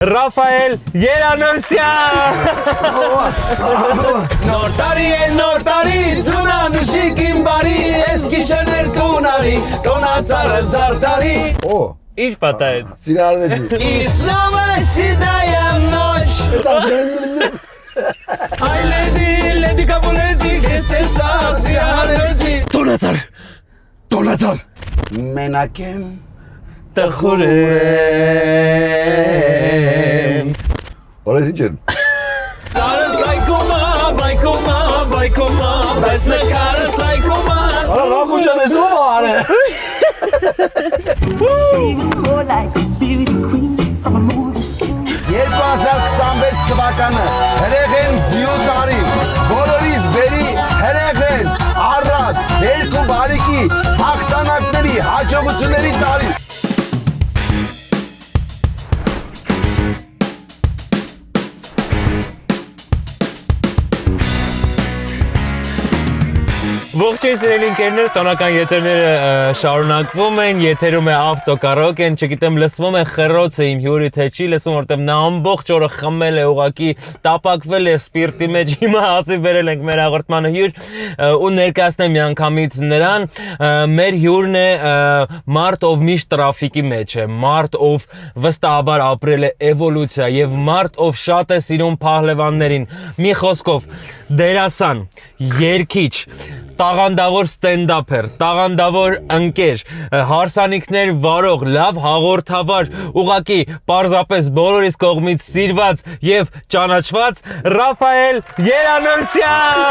Ռաֆայել Երանոսյան Նոր տարի ձունանուշիկ իմ բարի ես գիշերներ տունարի տոնածարը զարդարի Ինչ պատահեց Սիրարվեցի Իսնովը սիդայամ նոչ Այ լեդի կապուլեդի կես տեսա սիրարվեցի Տոնածար Մենակ եմ Տխուրեմ Օրես ինչ եմ Տարը բայկոմա Բայց նկարը սայկոմա Արա ռակուչան ես ով արը Երկու 2026 թվականը հրեղ են ձյու տարի բոլորիս բերի հրեղ են առատ երկու բարիքի հաղթանակների հաջողությունների տարի Ողջույն սիրելի ընկերներ, տոնական եթերները շարունակվում են, եթերում է ավտոկարոկե, չգիտեմ լսվում է խռոցը իմ հյուրի թե չի լսվում, որտեվ նա ամբողջ օրը խմել է, ուղղակի տապակվել է սպիրտի մեջ, հիմա հացի բերել ենք մեր հաղորդմանը հյուր ու ներկայացնեմ միանգամից նրան, մեր հյուրն է մարդ, ով միշտ տրաֆիկի մեջ է, մարդ, ով վստահաբար ապրել է էվոլյուցիա եւ մարդ, ով շատ է սիրում փահլևաններին, մի խոսքով դերասան, երգիչ, տաղանդավոր ստենդափեր, տաղանդավոր ընկեր, հարսանիքներ վարող, լավ հաղորդավար, ուղղակի պարզապես բոլորիս կողմից սիրված եւ ճանաչված Ռաֆայել Երանոսյան։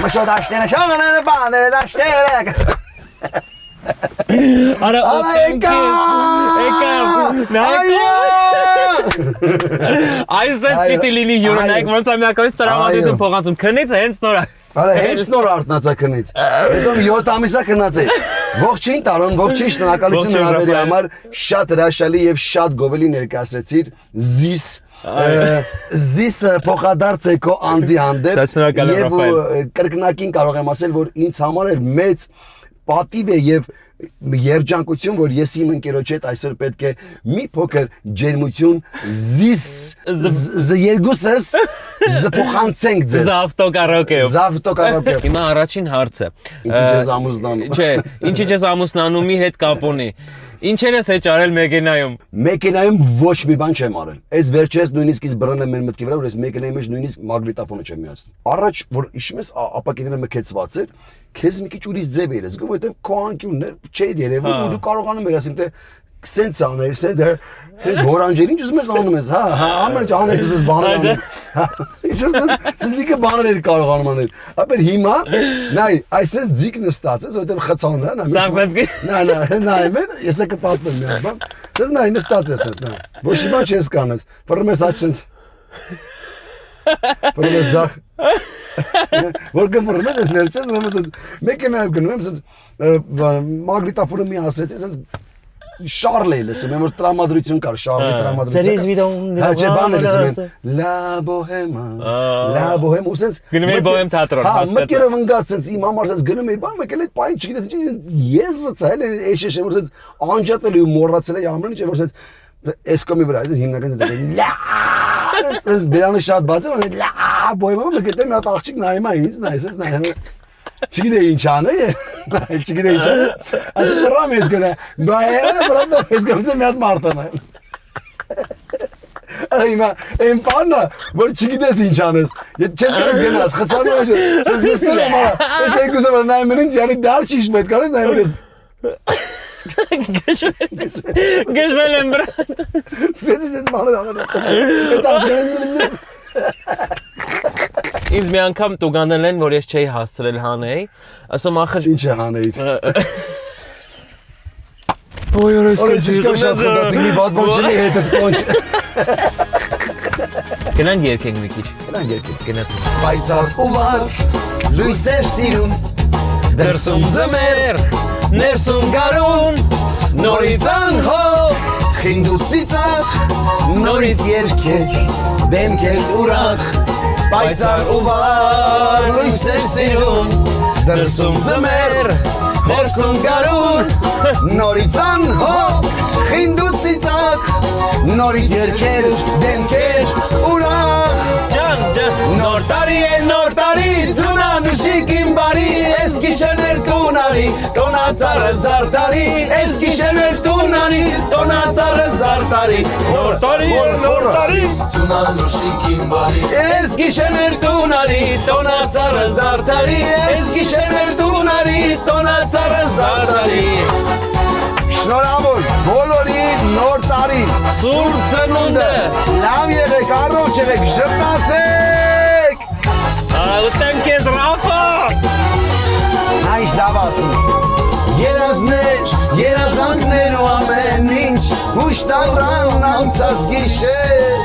Մշո դաշտերը շողները բաները դաշտերը Արա եկավ Այսպես պիտի լինի հյուրը, նայեք ոնց է միակայից տրամադրություն փողանցում, քնից հենց նոր Արա հենց նոր արտնացա քնից, հետո 7 ամիսա քնած է Ողջին տարոն, ողջին շնորհակալություն հրավերի համար շատ հրաշալի եւ շատ գովելի ներկայացրեցիր Զիս փոխադարձ է քո անձի հանդեպ եւ կրկնակին կարող եմ ասել, որ ինձ համար էլ մեծ պատիվ է եւ երջանկություն, որ ես իմ ընկերոջ հետ այսօր պետք է մի փոքր ջերմություն երկուսս զփոխանցենք ձեզ Զավտոկարոկե Հիմա առաջին հարցը Ինչի չես ամուսնանում Չէ, ինչի չես ամուսնանումի հետ կապ ունի Ինչեր ես հեչ արել մեքենայում Մեքենայում ոչ մի բան չեմ արել Այս վերջերս նույնիսկ իս բռնել մեր մտքի վրա որ ես մեքենայի մեջ նույնիսկ մագնիտոֆոնը չեմ միացնում Առաջ որ հիշում ես ապակիները մքեցված էր Քեզ մի քիչ ուրիշ ձև էր զգում որտեվ քո անկյունն էր չէր երևում ու դու կարողանում ես ասել թե սենց անել սենց հենց հորանջեր ինչ ուզում ես անում ես հա ամեն ինչ անել ես բաներ անում Ինչ ուզում ես մի քիչ բաներ կարողանում անել ապա հիմա նայ այսպես ձիգ նստած ես որտեվ խցանում է նա մեն ես կպատմեմ մի բան ես նայ նստած ես նա ոչ մի բան չես կանես ֆռում ես աչքից ֆռում ես զախ Որ գմռում ես վերջես մեքենայով գնում եմ մագնիտոֆոնը մի ասրեցի ասենց շարլ է լսում եմ որ տրամադրություն կար շարլի տրամադրություն հա չէ բան է լսում եմ լա բոհեմա ուսենց գնում եմ բոհեմ թատրոն հա մտքերով ընկած sense իմ համար sense գնում եմ բան մեկ էլ այդ պայն չգիտես ինչ ես զցել էշեշ որ sense անջատել ու մոռացել է ամեն ինչ որ sense էսկոմի վրա հիմնական sense լա Բերանը շատ բաց է լա բոհեմա մեկ էլ մի հատ աղջիկ նայում է ինձ նայես նայում Չգիտեի ինչ անել, չգիտեի ինչ անել, ասես բրամ ես գնա, բրամ ես գնա մի հատ մարդան է Հիմա այն բանը, որ չգիտես ինչ անես, չես կարող գնաս, խցանում ես, չես նստել եմ արա, ես երկուսը վրա նայում են ինձ, յանի դար չիշ պետք կարես նայում ես Գժվել եմ բրան Սեդիս այդ բանը Ինձ մի անգամ տուգանել են, որ ես չէի հասցրել հանեի, ասում ախր Ինչ է հանեիր Ոյ օրես կսիրկա շատ խնդացիկ մի բատ բոն չլի հետըտ կոնչ Գնանք երկենք մի քիչ Գնացինք Պայծառ ու վար, լույսեր սիրուն Դրսում ձմեր, ներսում գարուն Նորից անհով, խինդ ու ծիծաղ Նորից երկեր, դեմքեր ուրախ Պայծառ ու վար, լույսեր սիրուն Դրսում ձմեր, ներսում գարուն Նորից անհով, խինդ ու ծիծաղ Նորից երկեր, դեմքեր, ուրախ Նոր տարի է, նոր տարի, ձունանուշիկ իմ բարի Ես գիշերներ տունարի, տոնացարը զարտարի Ես գիշերներ տունարի, տոնացարը զարտարի Նոր տարի է, նոր տարի, ձունանուշիկ իմ բարի Ես գիշերներ տունարի, տոնացարը զարտարի Ես գիշերներ տունարի, տոնացարը զարտարի Շնորհավոր բոլորի նոր տարի Սուրբ ծնունդը լավ եղեք, առողջ եղեք, ժպտացեք Ուտենք ես Ռաֆա Այս լավ ասում Երազներ, երազանքներ ու ամեն ինչ Հույշ տարան անցած գիշեր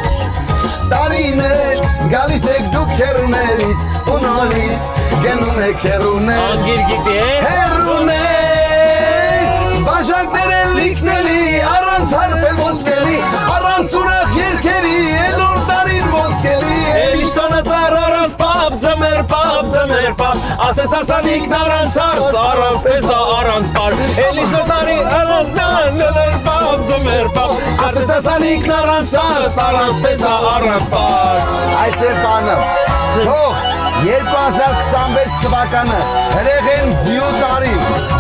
Տարիներ, գալիս եք դուք հեռուներից ու նորից գնում եք հեռուներ Անգիր գիտի է Հեռուներ Բաժակներ են լիքնելի, առանց հարվել ոնցկելի Առանց ուրախ երկերի, նոր տարին ոնցկելի Էլիշ տոնացար առանց պապ, ձմեր պապ Ասես արսանիքն առանց հարս, առանց պեսա, առանց պար Էլիշ նոտարի առանց նան, ձմեր պապ Ասես արսանիքն առանց հարս, առանց պեսա, առանց պար Այս է բանը, թող 2026 թվականը հրեղ են ձյու տարի,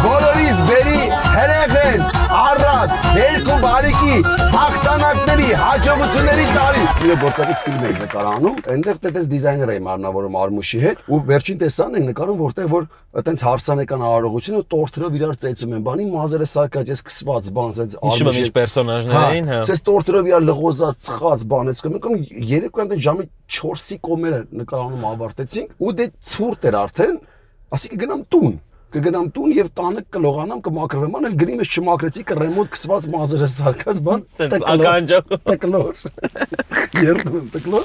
բոլորիս բերի հրեղ են առատ, երկու բարիքի, հաղթանակների, հաջողությունների տարի Սիրո գործակից ֆիլմ ենք նկարանում, այնտեղ տետես դիզայներ էի մարմնավորում Արմուշի հետ ու վերջին տեսանն ենք նկարում, որտեղ որ այտենց հարսանեկան արարողությունը տորթերով իրար ծեծում են, բանի մազերը սարկած, ես քսված բան, ասենց Հիշում եմ ինչ պերսոնաժներ էին, հա Սես տորթերով իրար լղոզած, ծխած բան, ես կոմ երեկո այնտեղ ժամի 4-ի կողմերը նկարանում ավարտեցինք ու դե ցուրտ էր արդեն, ասի կգնամ տուն եւ տանը կլողանամ կմաքրվեմ, անել գրիմս չմաքրեցի կռեմոտ քսված մազերը սարկած բան, տկլոր, երդում տկլոր,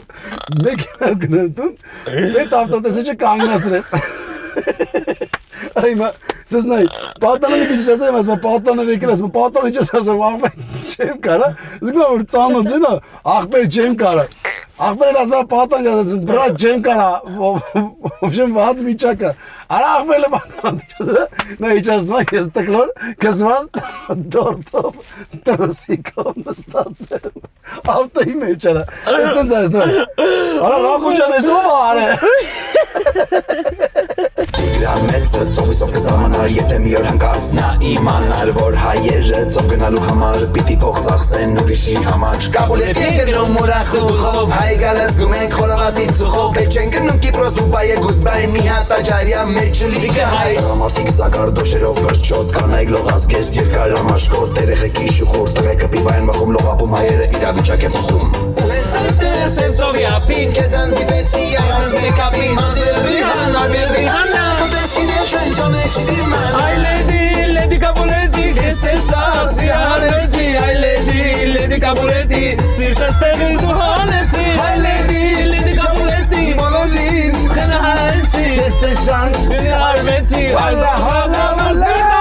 մեկ գնամ տուն, պետ ավտոտեսիչը կանգնացրեց Արա հիմա, սես նայ, պատանանը քիչ ասեմ, ասում պատանանը եկել, ասում պատանը ինչ ասում, աղբեր չեմ կարա, զգում որ ծանոթին է, աղբեր չեմ կարա Աղբերն ասում պատան ասում, բրատ չեմ կարա, ոբշեմ վատ վիճակը, արա աղբերը պատան նա իջասնում է, ես տկլոր, կզված դորդով, տրոսիկով նստացեմ, ավտոյի մեջ արա, ես տենց ասնում, արա ռակուչան ես ով արե Իրա մեծը ծովիսով կզամանար, եթե մի օր հանկարծ նա իմանար, որ հայերը ծով գնալու համար պիտի փող ծախսեն ուրիշի համար Կաբուլետ եկերում ուրախ ու դուխով, հայ գալս գում ենք խորավացի ծուխով, վեչ են գնում Կիպրոս դուբայը գուդբայ, մի հատ աջարյա մեջ լիքը հայ Համարտիկ զագար դոշերով բրջոտ, կանայք լողաց գեստ երկար ամաշկոտ, երեխեքի շուխոր, տղեկը պիվային մխում լողապում հայերը իրավիճակ է փոխում Հենց այդտես եմ ծովի ապին, քեզ անդիպեցի առանց մեկապի, մազիրը վիհան, արվեր վիհանա Ay lady Capuletti, que estés así Alesi, ay lady Capuletti, sirtes tegin tu hanesi Ay lady Capuletti, Bolodin, kena halsi, que estes así Alesi, Allah Allah Allah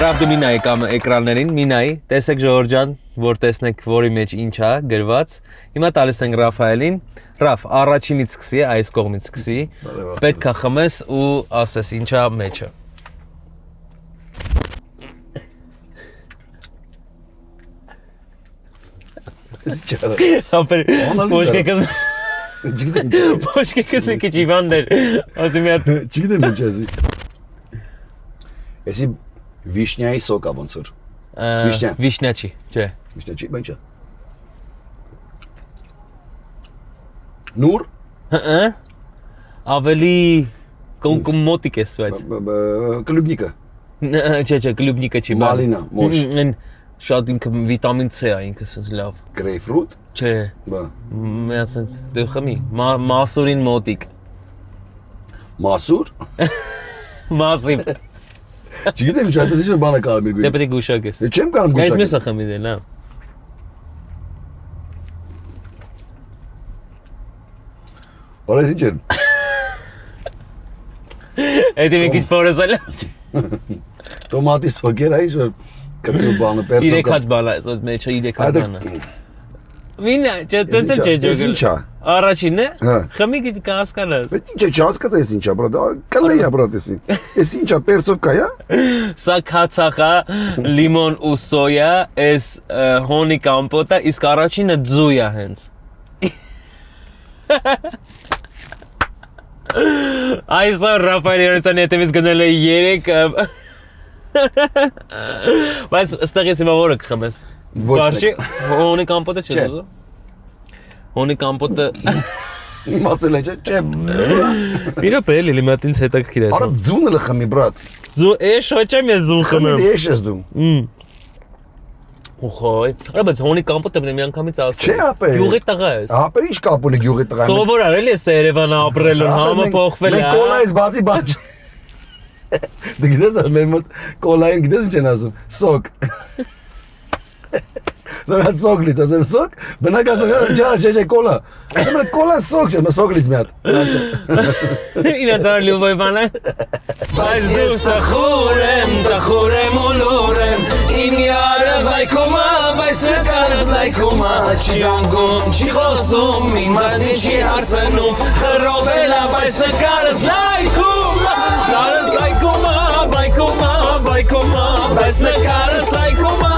Ռաֆ դու մի նայի կամ էկրաններին, մի նայի, տեսեք Ժողովուրդ ջան, որ տեսնեք որի մեջ ինչ է գրված։ Հիմա տալիս ենք Ռաֆայելին։ Ռաֆ, առաջինից սկսի, այս կողմից սկսի։ Պետք է խմես ու ասես ինչ է մեջը։ Ապեր ոչկեկս Ոչկեկս մի քիչ իվանդեր, ասի մի հատ Չգիտեմ ինչ էսի Էսի վիշնյայի սոկ է ոնց որ Վիշնյա չի, չէ Վիշնյա չի, բան չէ Նուր Ավելի կոմոտիկ ես բայց Կլուբնիկը Չէ, կլուբնիկը չի Մալինա, մոշ Շատ ինքը վիտամին C է ինքը սենց լավ Գրեյֆրուտ Չէ Մի հատ սենց դու խմի Մասուրին մոտիկ Մասուր Մասիվ Չգիտեմ ինչ այդպես ինչ բանը կարամ իր գույն Դե պետք է գուշակես Չեմ կարամ գուշակես Այս մեսը խմի դե լավ Որես ինչ էր Էդի մի քիչ փորեսալ Տոմատի սոկեր այս որ կծու բանը պերցոկա։ 3 հատ բան է, ասած մեջը 3 հատ բան է։ Մինա, չտենց չէ Ես ինչա։ Առաջինն է։ Հա։ Խմի գիտի կհասկանաս։ Բայց ինչ է չհասկացես ինչա, բրատ, կլեյա բրատ էսի։ Էս ինչա պերցոկա է։ Սա քացախա, լիմոն ու սոյա, էս հոնի կամպոտը, իսկ առաջինը ձույա հենց։ Այսօր Ռաֆայել Երուսյանի հետևից գնել է 3 բայց ստեղից հիմա որը կխմես։ Ոչ Կարճի հոնի կամպոտը չես ուզում։ Հոնի կամպոտը Իմացել են չէ։ Իրոք էլի լիմատինց հետաքրքիր է։ Արա ձունը լխմի բրատ։ Ձու էշ ոչեմ ես ձուն խմեմ։ Ես ես դու։ Ուխոյ։ Արա բայց հոնի կամպոտը մի անգամից ասել։ Չէ ապեր։ Գյուղի տղա ես։ Ապեր ինչ կապ ունի գյուղի տղա։ Սովոր արել ես Երևանը ապրելուն, համը փոխվել է։ Մենք կոլայից բացի բան։ Դու գիտես մեր մոտ կոլային գիտես ինչ են ասում։ Սոկ։ Նույն սոկ լից ասեմ սոկ, բնակացան չէ կոլա։ Ասում եմ կոլա սոկ չէ, մը սոկ լից մի հատ։ Ինա դար լյուբոյ բանը։ Բայց դու տխուրեմ ուլուրեմ, իմ յարը վայքոմա, բայց նկարս լայքոմա, չի զանգում, չի խոսում, իմ մասին չի հարցնում, խռովել է, բայց նկարս լայքոմա, բայց նկարս լայքոմա,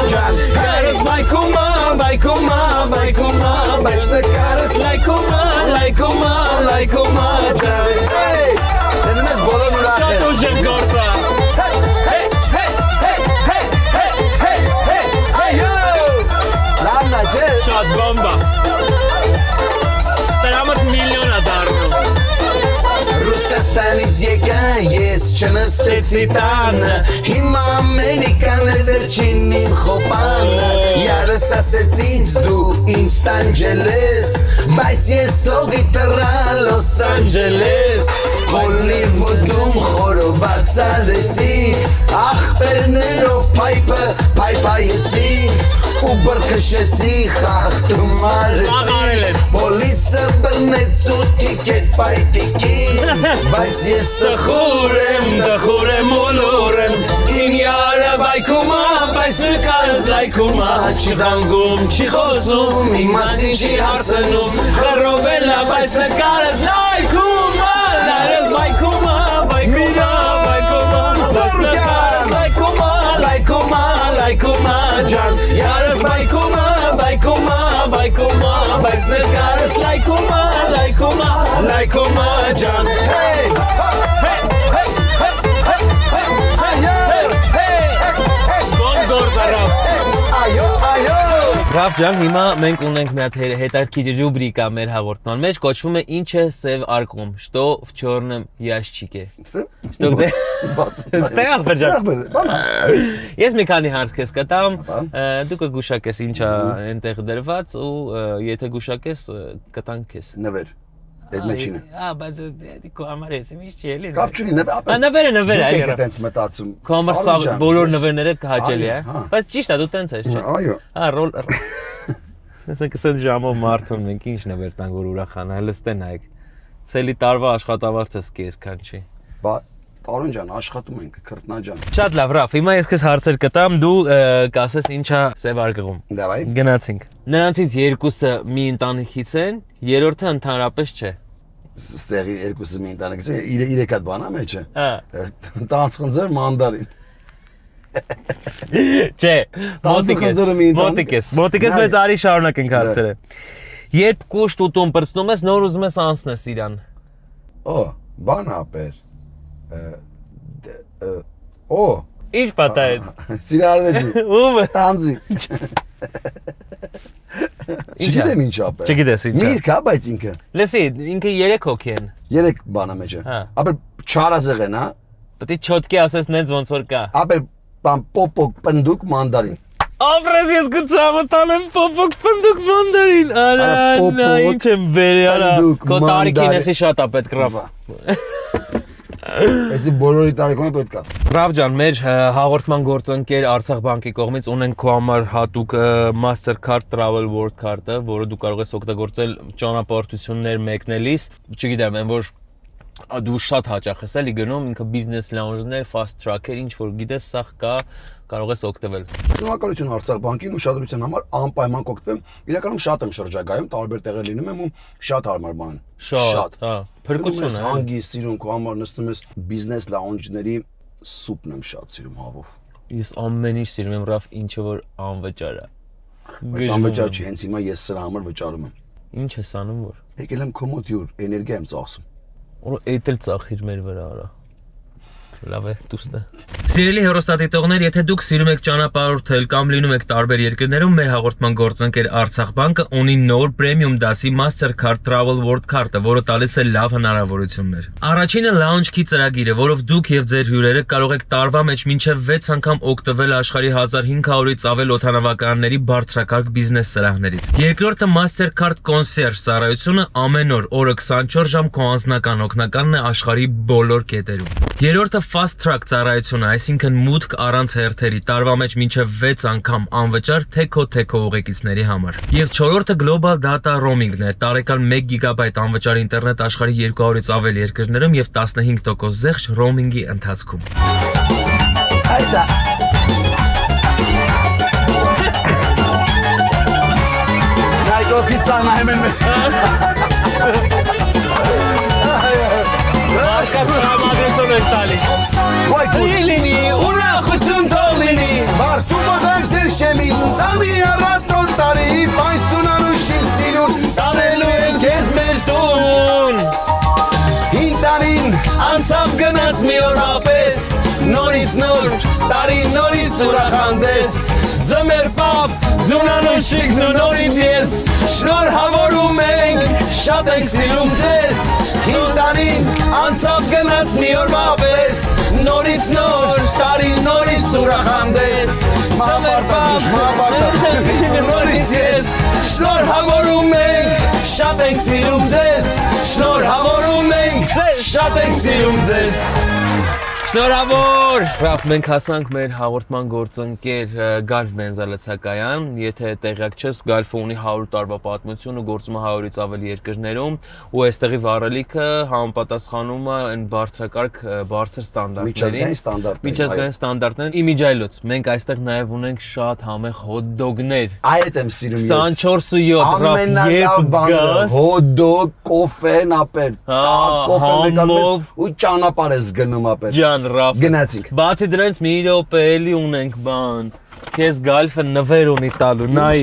Կարս բայկոմա, բայց նկարս լայքոմա, ջան Դնում ես բոլոր ուրախ Շատ ուժ եմ գործա Լավնա չէ Շատ բամբա Տրամըտ միլիոն է դարնում Ռուսաստանից եկան, ես չնստեցի տանը Հիմա Ամերիկան է վերջին իմ խոպանը Յարս ասեց ինձ դու ինձ տանջելես Բայց ես տողի տռա Լոս Անջելես Հոլիվուդում խորոված արեցին Ախպերներով պայպը պայպայեցին Ու բրխշեցի խախտում արեցին Պոլիսը բրնեց ու տիկետ պայտիկին Բայց ես տխուր եմ ուլուր եմ Իմ յարը բայկումա, բայց նկարս լայքումա Չի զանգում, չի խոսում, իմ մասին չի հարցնում Խռովել է, բայց նկարս լայքումա Լայրս բայկումա, բայց նկարս լայքումա Ջան, յարս բայկումա, բայց նկարս լայքումա ջան Ռաֆ ջան, հիմա մենք ունենք մի հատ հետաքրքիր ռուբրիկա մեր հաղորդման մեջ, կոչվում է Ինչ է սև արկում, Что в черном ящике։ Что где? Ստեղ ախպեր ջան։ Ես մի քանի հարց քեզ կտամ, դու կգուշակես ինչ է այնտեղ դրված ու եթե գուշակես կտանք քեզ։ Նվեր Այդ մեջինը։ Բայց դու համար ես ինչ չի էլի։ Կապ չունի Նվերը Դուք այո։ եք տենց մտածում։ Քո համար սա բոլոր նվերները կհաճելի է։ Բայց ճիշտ է, դու տենց ես, չէ՞։ Այո։ Ռոլ Ասենք ասած ժամով մարդուն մենք ինչ նվեր տանք որ ուրախանա, հələ ստե նայեք։ Ցելի տարվա աշխատավարձ ես կես քան չի։ Բա Պարոն ջան, աշխատում ենք, քրտնաջան։ Շատ լավ, Ռաֆ, հիմա ես քեզ հարցեր կտամ, դու կասես ինչա սև արկղում։ Դավայ։ Գնացինք։ Նրանցից երկուսը մի ընտանիքից են, երրորդը ընդհանրապես չէ։ Ստեղի երկուսը մի ընտանիք չէ, իրեք հատ բանա մեջը։ Հա։ Տանց խնձոր մանդարին։ Չէ, մոտիկես մեծ արի շարունակենք հարցերը։ Երբ կուշտ ուտում պրծնում ես, նոր ուզում ես անցնես իրան։ Օ, բան ապեր։ Օ, Ինչ պատահեց։ Սիրարվեցի։ Ում։ Տանձի։ Չգիտեմ ինչ ապեր։ Չգիտես ինչ։ Միրգ է, բայց ինքը։ Լսի, ինքը 3 հոգի են։ 3 բանա մեջը։ Ապեր չարազեղ են, հա։ Պետք է չոտկի ասես նենց ոնց որ կա։ Ապեր բան պոպոկ պնդուկ մանդարին։ Ապրես ես կծամտան եմ պոպոկ պնդուկ մանդարին։ Արա, ինչ եմ բերի, արա։ Քո տարիքին էսի շատ է պետք Ռաֆ։ Էսի բոլորի տարիքում պետք է։ Ռաֆ ջան, մեր հաղորդման գործընկեր Արցախ բանկի կողմից ունենք քո համար հատուկ Mastercard Travel World Card-ը, որը դու կարող ես օգտագործել ճանապարհորդություններ մեկնելիս, չգիտեմ, այն որ Դու շատ հաճախ ես էլի գնում ինքը բիզնես լաունջներ, fast track-եր, ինչ որ գիտես, սա կա, կարող ես օգտվել։ Շնորհակալություն Արցախ բանկին ուշադրության համար անպայման կօգտվեմ։ Իրականում շատ եմ շրջագայում, տարբեր տեղեր լինում եմ ու շատ հարմար բան։ Շատ, հա, փրկություն է։ Հանգիստ սիրուն քո համար նստում ես բիզնես լաունջների սուպն եմ շատ սիրում հավով։ Ես ամեն ինչ սիրում եմ, Ռաֆ, ինչը որ անվճար է։ Բայց անվճար չի, հենց հիմա ես սրա համար վճարում եմ։ Ինչ ես անում որ։ Եկել եմ քո մոտ յուր էներգիա եմ ծախսում։ Որ էդ էլ ծախիր մեր վրա արա։ Լավ է, դուստը։ Սիրելի հեռուստադիտողներ, եթե դուք սիրում եք ճանապարհորդել կամ լինում եք տարբեր երկրներում, մեր հաղորդման գործընկեր Արցախ բանկը ունի նոր պրեմիում դասի Mastercard Travel World Card-ը, որը տալիս է լավ հնարավորություններ։ Առաջինը Lounge Key ծրագիրը, որով դուք եւ ձեր հյուրերը կարող եք տարվա մեջ մինչեւ 6 անգամ օգտվել աշխարհի 1500-ից ավել օդանավականների բարձրակարգ բիզնես սրահներից։ Երկրորդը Mastercard Concierge ծառայությունը ամեն օր օրը 24 ժամ քո անձնական օգնականն է աշխարհի բոլոր կետերում։ Երրորդը Fast Track ծառայությունը, այսինքն մուտք առանց հերթերի, տարվա մեջ մինչև 6 անգամ անվճար թե քո ուղեկիցների համար։ Եվ չորրորդը Global Data Roaming-ն է, տարեկան 1 GB անվճար ինտերնետ աշխարհի 200-ից ավել երկրներում եւ 15% զեղչ roaming-ի ընթացքում։ Այսա Նայկո պիցան այմեն Արկասրամադրություն են տալիս։ Լինի, ուրախություն թող լինի Մարդու մոտակ ձեր շեմին Ծամի առատ նոր տարի Պայսունանու շիվ սիրուն Տանելու են կեզ մեր տուն Հին տարին անցավ գնաց մի օր ապես Նորից նոր, տարին նորից ուրախանդես Ձմեր պապ, ձունանու շիքն ու նորից ես Շնորհավորում ենք, շատ ենք սիրում ձեզ Հին տարին անցավ գնաց մի օր ապես Նորից նոր, տարին նորից ուրախանդես Ձմեր պապ, ձունանու նորից ես Շնորհավորում ենք, շատ ենք սիրում ձեզ Շնորհավորում ենք, շատ ենք սիրում ձեզ Շնորհավոր։ Ռաֆ, մենք հասանք մեր հաղորդման գործընկեր Գալֆ բենզալացակայան, եթե տեղյակ չես, Գալֆը ունի 100 տարվա պատմություն ու գործում է 100-ից ավելի երկրներում, ու այստեղի վառելիքը համապատասխանում է այն բարձրակարգ բարձր ստանդարտներին։ Միջազգային ստանդարտներին։ Իմիջայլոց, մենք այստեղ նաև ունենք շատ համեղ հոտ-դոգներ։ Այդ եմ սիրում ես։ 24/7 Ռաֆ, երբ գաս հոտ-դոգ, կոֆե, նապեր, կոֆե մեկալես ու ճանապարհ ես գնում ապեր։ Ռաֆ, Գնացինք։ Բացի դրանից մի րոպե էլի ունենք բան։ Քեզ Գալֆը նվեր ունի տալու, նայ։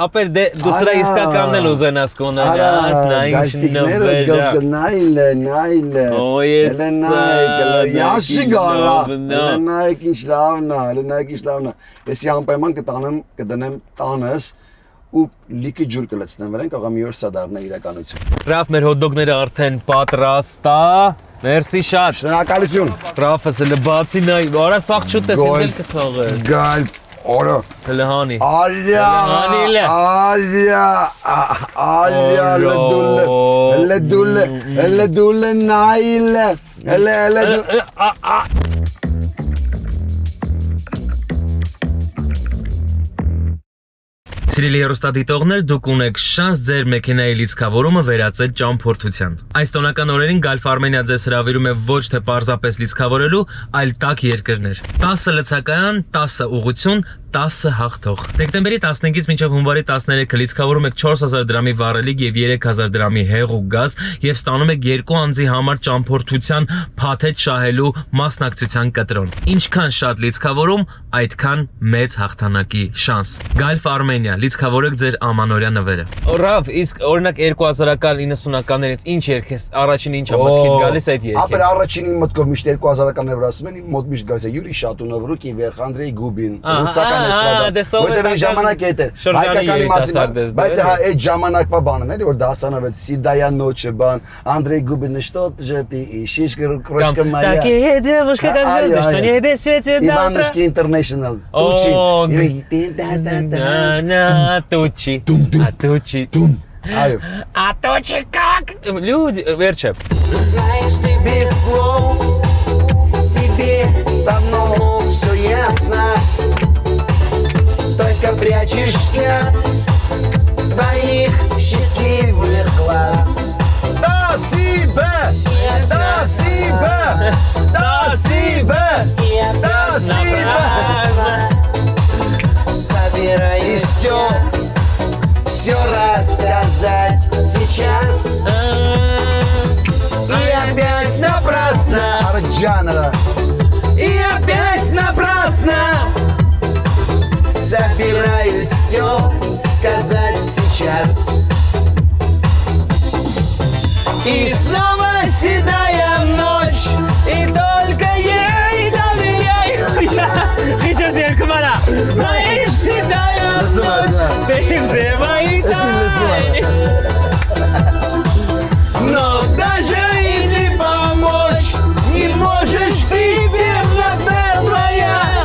Ապեր դու սրա իսկականն էլ ուզենաս կոնանաս, նայ ինչ նվեր է։ Նայլը։ Օյես։ Яшի գարա։ Նայք ինչ լավն է, նայք ինչ լավն է։ Ես անպայման կդնեմ տանս ու լիքը ջուր կլցնեմ վրան, կարող եմ մի օր սա դառնա իրականություն։ Ռաֆ, մեր հոտ-դոգները արդեն պատրաստ է։ Մերսի շատ։ Շնորհակալություն։ Ռաֆը սա բացի նայ, արա սաղ չուտ ես ինձ էլ կթողես։ Գալֆ, օրո։ Հլհանի։ Լդուլը նայլը։ Սիրելի հեռուստադիտողներ, դուք ունեք շանս ձեր մեքենայի լիցքավորումը վերածել ճամփորդության։ Այս տոնական օրերին Գալֆ Արմենիա ձեզ հրավիրում է ոչ թե պարզապես լիցքավորելու, այլ տաք երկրներ։ 10 լցակայան, 10 ուղղություն, 10 հաղթող։ Դեկտեմբերի 15-ից մինչև հունվարի 13-ը լիցքավորում եք 4000 դրամի վառելիք եւ 3000 դրամի հեղուկ գազ եւ ստանում եք 2 անձի համար ճամփորդության փաթեթ շահելու մասնակցության կտրոն։ Ինչքան շատ լիցքավորում, այդքան մեծ հաղթանակի շանս։ Գալֆ Արմենիա, լիցքավորեք ձեր ամանորյա նվերը։ Ռավ, իսկ օրինակ 2000-ական 90-ականներից ինչ երգես, առաջին ինչա մտքիդ գալիս այդ երգը։ Ապեր առաջինի մտքով միշտ 2000-ականներ ասում են, մոտ միշտ գալիս է Յուրի Շատունովրուկ եւ Անդրեյ Գուբին, ռուսական Որտեղ այն ժամանակ է դեր հայկականի մասին, բայց այդ ժամանակվա բանն էլի որ դասանով է Սիդայա նոչը բան, Անդրեյ Գուբինը что-то же ты ищешь, крошка моя. Такие девушки, как звезды, что небе светит на утро. Иванушки International. Тучи. Тучи. А тучи как? Люди, верче. Знаешь, ты без слов, тебе давно все ясно. Только прячешь взгляд своих счастливых глаз. Спасибо! Собираюсь все рассказать сейчас. И опять напрасно. Арджана. И опять напрасно. Собираюсь все сказать сейчас. И снова седая ночь, и только ей доверяю. Сейчас я кмана. И седая ночь, Ты все мои тайны. но даже и не помочь не можешь ты, верно твоя.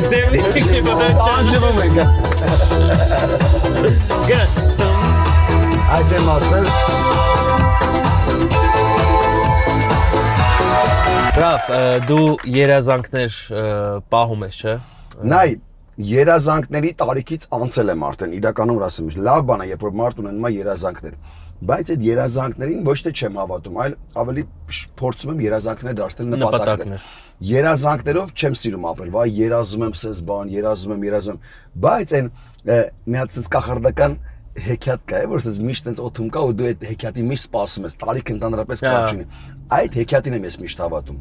Совсем не подойдет. Այսեմ ասել։ Ռաֆ, դու երազանքներ պահում ես, չէ՞։ Նայ, երազանքների տարիքից անցել եմ արդեն, իրականում որ ասեմ, լավ բան է, երբ որ մարդ ունենում է երազանքներ։ Բայց այդ երազանքներին ոչ թե չեմ հավատում, այլ ավելի փորձում եմ երազանքները դարձնել նպատակներ։ Երազանքներով չեմ սիրում ապրել, վայ երազում եմ սես բան, երազում եմ, բայց այն մի հատ sense կախարդական հեքիաթ կա, որ sense միշտ sense օթում կա ու դու այդ հեքիաթի միշտ սպասում ես, տարիք ընդհանրապես կապ չունի։ Այդ հեքիաթին եմ ես միշտ հավատում։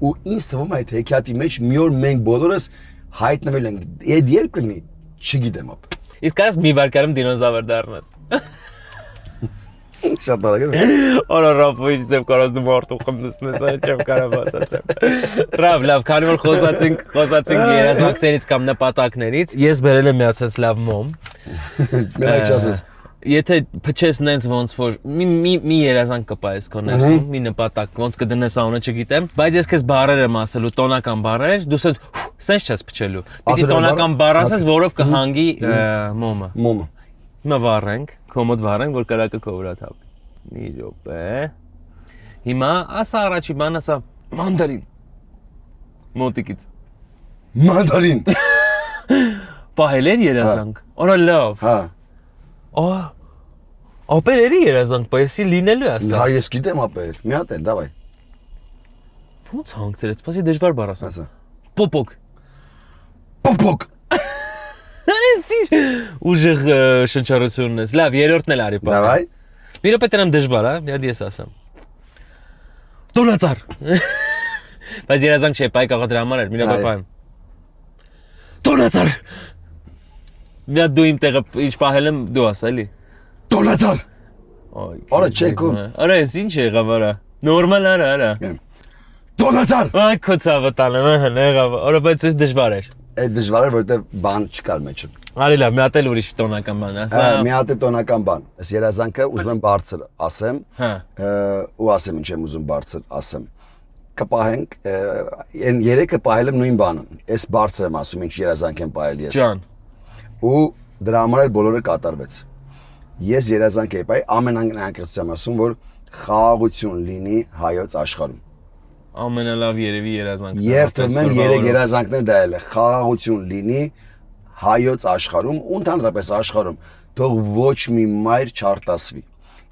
Ու ինձ թվում է այդ հեքիաթի մեջ մի օր մենք բոլորս հայտնվել ենք։ Այդ երբ կլինի, չգիտեմ ապ։ Իսկ կարաս մի վարկարում դինոզավր դառնաս։ Շատ բարակ է։ Օրա Ռաֆը իջեմ կարաս դու մարդու խմնեցնես, այլ չեմ կարող բացատրեմ։ Ռաֆ, լավ, քանի որ խոսացինք երազանքներից կամ նպատակներից, ես բերել եմ միացած լավ մոմ։ Մենակ չասես։ Եթե փչես նենց ոնց որ մի երազանք կպայես քո ներսում, մի նպատակ, ոնց կդնես անունը չգիտեմ, բայց ես քեզ բառեր եմ ասելու, տոնական բառեր, դու սենց չես փչելու։ Պիտի տոնական բառ ասես, որով կհանգի մոմը։ Մոմը։ Հիմա վառենք, կոմոդ վառենք, որ կրակը քո վրա թափի։ Մի րոպե։ Հիմա ասա առաջի բան, ասա մանդարին։ Մոտիկից։ Մանդարին։ Պահել էր երազանք։ Օրա լավ։ Հա։ Ապերերի երազանք, պայեսի լինելու է ասա։ Հա ես գիտեմ ապեր։ Մի հատ էլ, դավայ։ Ո՞նց հանգցրեց, սպասի դժվար բառ ասա։ Ասա։ Պոպոկ։ Պոպոկ։ Անեսիր ուժեղ շնչառությունն ես։ Լավ, երրորդն էլ արի պա։ Դավայ։ Մի րոպե տնեմ դժվար, հա, մի հատ ես ասեմ։ Տոնածար։ Բայց երազանք չէ, պայ կաղա դրա համար էր, մի րոպե պայեմ։ Տոնածար։ Մի հատ դու իմ տեղը ինչ պահել եմ, դու ասա, էլի։ Տոնածար։ Արա չեկում։ Արա, ես ինչ եղավ արա։ Նորմալ արա։ Տոնածար։ Այ քո ցավը տալեմ, եղավ։ Արա, բայց ես դժվար էր։ Այդ դժվար է, որովհետև բան չկար մեջը։ Արի լավ, մի հատ էլ ուրիշ տոնական բան ասա։ Մի հատ է տոնական բան։ Այս երազանքը ուզում եմ բարձր ասեմ։ Հա։ Ու ասեմ ինչ եմ ուզում բարձր ասեմ։ Կպահենք, այն երեքը պահել եմ նույն բանը։ Այս բարձր եմ ասում, ինչ երազանք եմ պահել ես։ Ջան։ Ու դրա համար էլ բոլորը կատարվեց։ Ես երազանք եմ պահել, ամենանկեղծությամբ ասում, որ խաղաղություն լինի հայոց աշխարհում։ Ամենալավ երևի երազանքն է։ Երբեմն երեք երազանքներ դա էլ է, խաղաղություն լինի հայոց աշխարհում ու ընդհանրապես աշխարհում, թող ոչ մի մայր չարտասվի։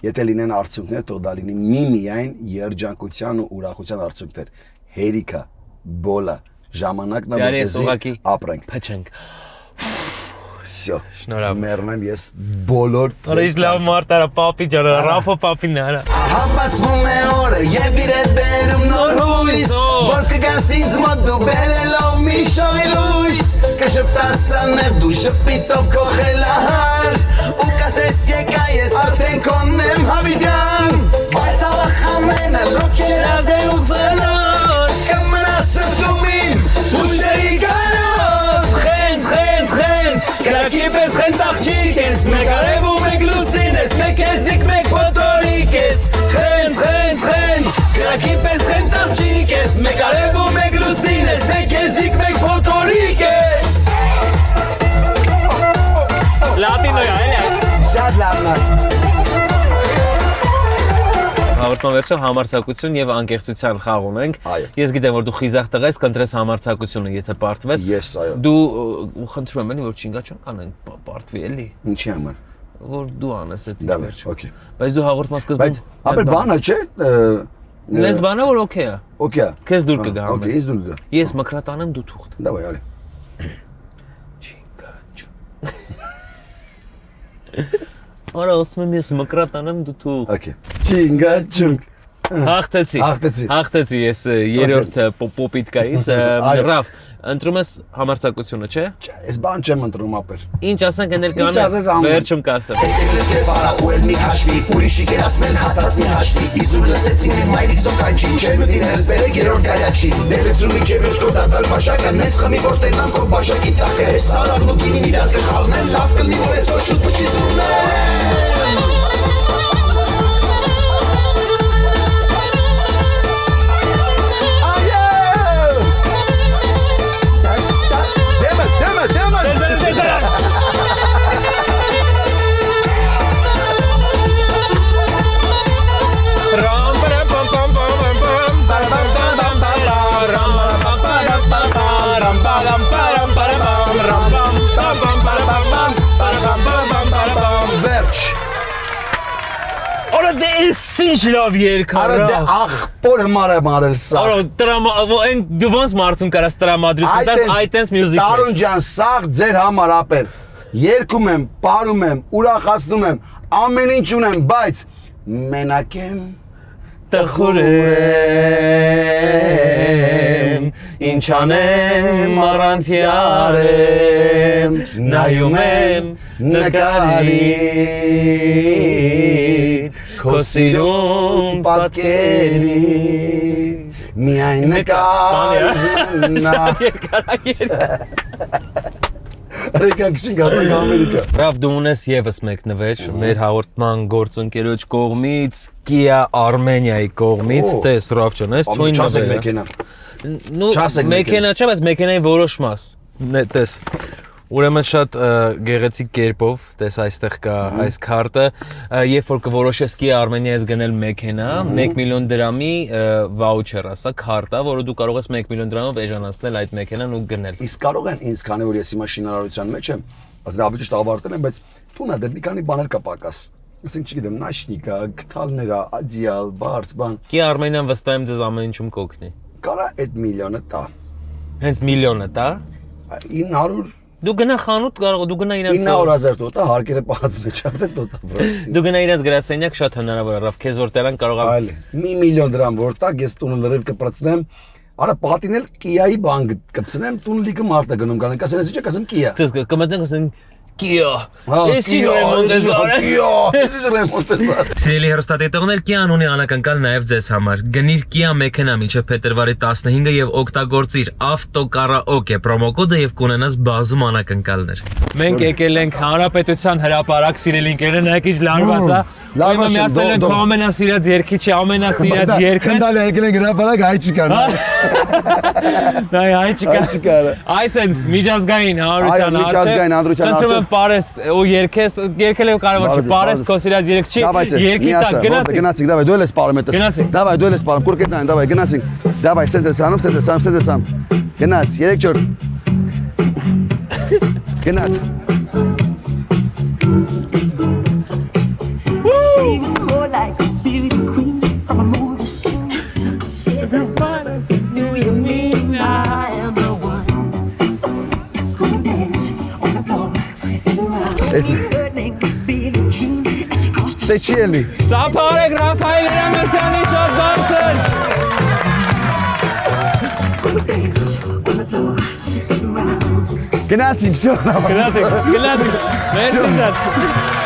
Եթե լինեն արդյունքներ, թող դա լինի միայն երջանկության ու ուրախության արդյունքներ։ Հերիքա, բոլա, ժամանակն է, որպեսզի ապրենք։ Փչենք։ Всё։ Շնորհակալ։ Մեռնեմ ես բոլոր։ Արիջ լավ մարդ արա, պապի ջան, Ռաֆո պապին արա։ Համբացվում է օրը եւ իր հետ բերում նոր հույս, որ կգաս ինձ մոտ դու բերելով մի շողի լույս, կշպտաս անեղ դու շպիտով քո խելահար, ու կասես եկա ես արդեն քոնն եմ հավիտյան, բայց ալախ ամենը լոքերազ է ու ծնոր, կմնաս սրտումին, ուշերի կարով, խենդ, կրակի պես խենդ աղջիկ ես, մեկ արև ու մեկ լուսին ես, մեկ եզիկ, մեկ պոտորիկ ես, խենդ, կրակի պես խենդ աղջիկ ես, մեկ արև ու մեկ լուսին ես, մեկ եզիկ, մեկ պոտորիկ ես։ Լատինոյա, էլի։ Շատ լավն է։ Հաղորդման վերջը համարձակություն եւ անկեղծության խաղ ունենք։ Ես գիտեմ, որ դու խիզախ տղա ես, կընտրես համարձակությունը, եթե պարտվես։ Ես, այո։ Դու խնդրում եմ, որ չինգաչոն կանենք, պարտվի էլի։ Ինչի համար։ որ դու անես այդ Դա վերջ։ օքեյ։ Բայց դու հաղորդման սկզբում Բայց ապեր բանը չէ։ Լենց բանը որ օքեյ է։ Օքեյ։ Քեզ դուր կգա ամեն։ Օքեյ, ինձ դուր կգա։ Ես մկրատանեմ դու թուղթ։ Давай, արի։ Արա ասում եմ ես մկրատանեմ դու թուղթ։ Okay։ Չինգա չունգ։ Հաղթեցի ես երրորդ պոպիտկայից։ Ռաֆ, ընտրում ես համարձակությունը, չէ։ Այս բան չեմ ընտրում ապեր։ Ինչ ասենք էնել կանեմ, վերջում կասեմ։ Ես կեվարա ու էլ մի քաշվի, ուրիշի կերասնել հատած մի հաշվի, իզուր լսեցին մի մայրիկ զոկանչի, չեն ու դիներս բերեք երորդ գայաչի, դելեցրու մի չև երջկո դատալ բաշակը, նես խմի որ տենան կով բաշակի տակը, հես սարարն ու գինին իրար կխալնեն, լավ կլնի որ ես որ շուտ պշի զուրնեն։ Դե ինչ լավ երգ Արա դե աղբորը մարել սա։ Արա այն դու ոնց մարդուն կարաս տրամադրություն, այտենց մյուզիկ։ Տարուն ջան, սաղ ձեր համար ապեր։ Երգում եմ, պարում եմ, ուրախացնում եմ, ամեն ինչ ունեմ, բայց մենակ եմ, տխուր եմ, ինչ անեմ առանց յարեմ, նայում եմ նկարին, քո սիրուն պատկերին, միայն նկարիզնա։ Ռեկան քշին գազանք Ամերիկա։ Ռավ դու ունես եւս մեկ նվեր մեր հաղորդման գործընկերոջ կողմից, Kia Armenia-ի կողմից, տես Ռավ ջան, այս թույն նվերը։ Ну, մեքենա չէ, բայց մեքենայի որոշ մաս։ Տես։ Ուրեմն շատ գեղեցիկ կերպով, տես այստեղ կա այս քարտը, երբ որ կորոշես Kia Armenia-ից գնել մեքենա, 1 միլիոն դրամի վաուչեր է, սա քարտա, որը դու կարող ես 1 միլիոն դրամով էժանացնել այդ մեքենան ու գնել։ Իսկ կարող են ինձ, քանի որ ես հիմա շինարարության մեջ եմ, ասել ավելի ճիշտ ավարտել եմ, բայց թունա դեռ մի քանի բաներ կա պակաս։ Ասենք չգիտեմ, նաշնիկա, գտալներա, ադիալ, բարձ բան։ Kia Armenia-ն վստահ եմ ձեզ ամեն ինչում կօգնի։ Կարա այդ միլիոնը տա։ Հենց միլիոնը տա։ 900 Դու գնա խանութ կարող դու գնա իրենց 900,000 տոտա հարկերը պահած մեջ արդեն տոտա բրո։ Դու գնա իրենց գրասենյակ շատ հնարավոր է, ռավ քեզ որ տերան կարող է Այլ 1 միլիոն դրամ որ տա, ես տունը լրիվ կպրծնեմ։ Արա պատին էլ Kia-ի բան կպցնեմ, տուն լիքը մարդ է գնում գալեն, կասեն ես ինչ ասեմ Kia։ Ցես կմտնեն ասեն Kia։ Ես Սիրելի հեռուստադիտողներ, Kia-ն ունի անակնկալ նաև ձեզ համար։ Գնիր Kia մեքենա մինչև փետրվարի 15-ը եւ օգտագործիր ավտոկարաոկե պրոմոկոդը եւ կունենաս բազում անակնկալներ։ Մենք եկել ենք Հանրապետության հրապարակ, սիրելի ընկերներ, նայեք ինչ լարված է։ Ուրեմն միացնել ենք քո ամենասիրած երգիչի ամենասիրած երգը։ Քնդալ եկել ենք հրապարակ հայ չկան։ Նայ հայ չկա։ Այսինքն միջազգային հանրության միջազգային Պարես ու երկես երկել կարևոր չէ պարես քո սիրած երգչի երկի տակ գնացինք դավայ դու ես պարում ես դավայ դու ես պարում կուրկետնան դավայ գնացինք դավայ սենց սանում գնաց 3-4 գնաց Սեչիելի Ծափարեք Ռաֆայել Հրամեսյանի շատ բարձր Գնացինք շո Գնացինք Մերսի շատ